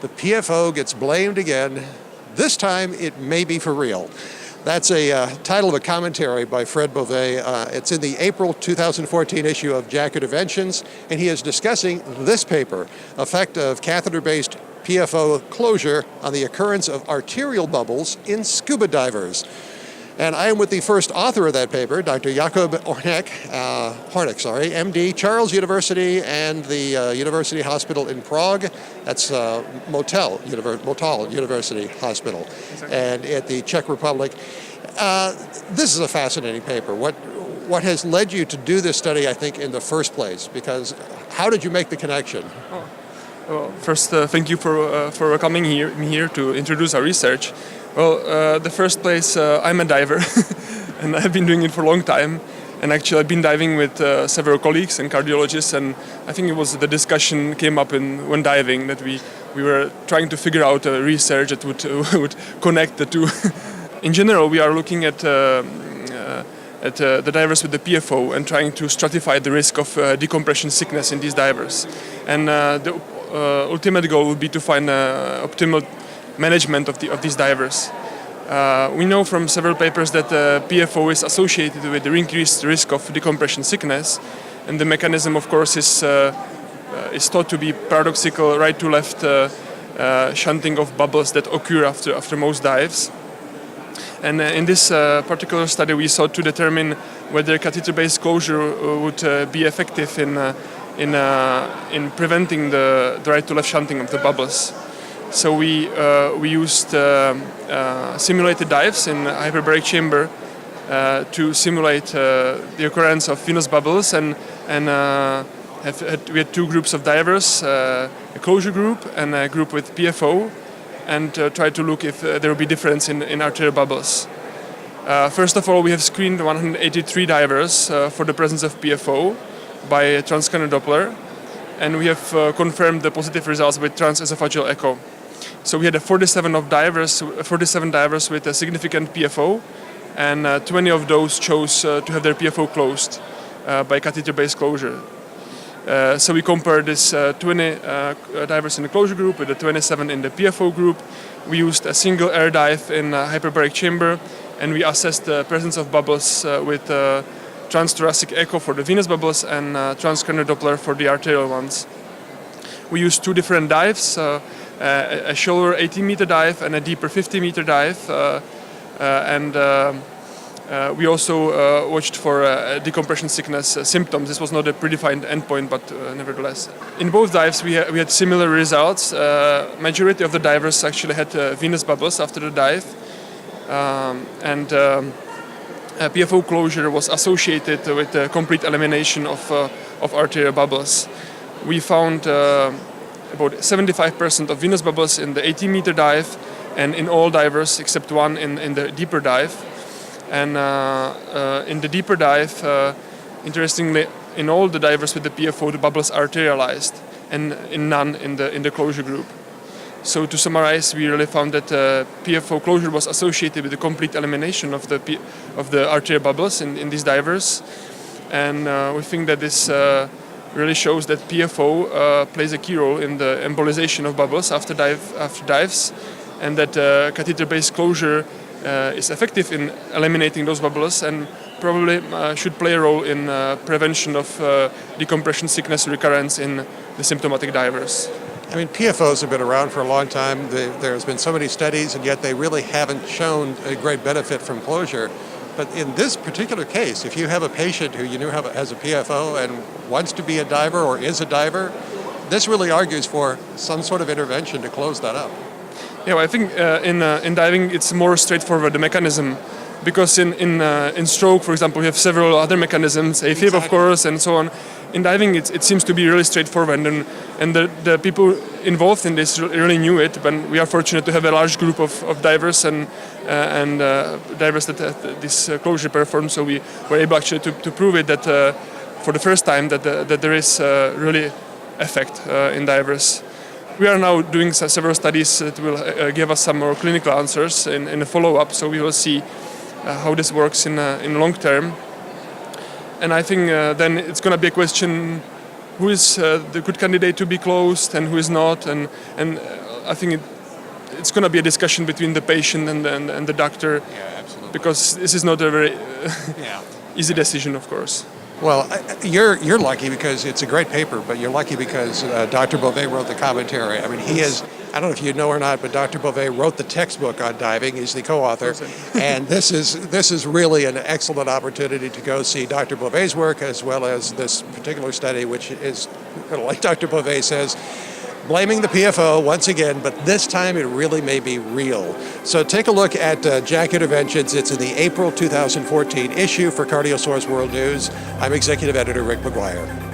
The PFO gets blamed again. This time it may be for real. That's a title of a commentary by Fred Beauvais. It's in the April 2014 issue of JACC Interventions, and he is discussing this paper, Effect of Catheter-Based PFO Closure on the Occurrence of Arterial Bubbles in Scuba Divers. And I am with the first author of that paper, Dr. Jakob Horneck, MD, Charles University and the University Hospital in Prague. That's Motal University Hospital, exactly. And at the Czech Republic. This is a fascinating paper. What has led you to do this study, I think, in the first place? Because how did you make the connection? Well, first, thank you for coming here to introduce our research. Well, the first place, I'm a diver, and I've been doing it for a long time. And actually, I've been diving with several colleagues and cardiologists, and I think it was the discussion came up when diving that we were trying to figure out a research that would connect the two. In general, we are looking at the divers with the PFO and trying to stratify the risk of decompression sickness in these divers. And the ultimate goal would be to find optimal management of these divers. We know from several papers that PFO is associated with the increased risk of decompression sickness, and the mechanism, of course, is thought to be paradoxical right-to-left shunting of bubbles that occur after most dives. And in this particular study, we sought to determine whether catheter-based closure would be effective in preventing the right-to-left shunting of the bubbles. So we used simulated dives in a hyperbaric chamber to simulate the occurrence of venous bubbles, and we had two groups of divers, a closure group and a group with PFO, and tried to look if there would be difference in arterial bubbles. First of all, we have screened 183 divers for the presence of PFO by transcranial Doppler, and we have confirmed the positive results with transesophageal echo. So we had 47 divers with a significant PFO, and 20 of those chose to have their PFO closed by catheter-based closure. So we compared this 20 divers in the closure group with the 27 in the PFO group. We used a single air dive in a hyperbaric chamber, and we assessed the presence of bubbles with transthoracic echo for the venous bubbles and transcranial Doppler for the arterial ones. We used two different dives, a shallower 18-meter dive and a deeper 50-meter dive, and we also watched for decompression sickness symptoms. This was not a predefined endpoint, but nevertheless. In both dives we had similar results. Majority of the divers actually had venous bubbles after the dive, and PFO closure was associated with a complete elimination of arterial bubbles. We found about 75% of venous bubbles in the 18-meter dive, and in all divers except one in the deeper dive. And in the deeper dive, interestingly, in all the divers with the PFO, the bubbles arterialized, and in none in the closure group. So to summarize, we really found that PFO closure was associated with the complete elimination of the arterial bubbles in these divers, and we think that this really shows that PFO plays a key role in the embolization of bubbles after dives, and that catheter-based closure is effective in eliminating those bubbles, and probably should play a role in prevention of decompression sickness recurrence in the symptomatic divers. I mean, PFOs have been around for a long time. There's been so many studies, and yet they really haven't shown a great benefit from closure. But in this particular case, if you have a patient who you knew has a PFO and wants to be a diver or is a diver, this really argues for some sort of intervention to close that up. Yeah, well, I think in diving it's more straightforward, the mechanism, because in stroke, for example, we have several other mechanisms, AFib, exactly, of course, and so on. In diving, it seems to be really straightforward, and the people involved in this really knew it. But we are fortunate to have a large group of divers and divers that this closure performed. So we were able actually to prove it that for the first time that there is really effect in divers. We are now doing several studies that will give us some more clinical answers in a follow-up. So we will see how this works in long term. And I think then it's going to be a question who is the good candidate to be closed and who is not, and I think it's going to be a discussion between the patient and the doctor. Yeah, absolutely. Because this is not a very Yeah. easy decision, of course. Well, you're lucky because it's a great paper, but you're lucky because Dr. Beauvais wrote the commentary. I mean, he is, I don't know if you know or not, but Dr. Beauvais wrote the textbook on diving. He's the co-author. And this is really an excellent opportunity to go see Dr. Beauvais' work as well as this particular study, which is, like Dr. Beauvais says, blaming the PFO once again, but this time it really may be real. So take a look at JAC Interventions. It's in the April 2014 issue for CardioSource World News. I'm Executive Editor Rick McGuire.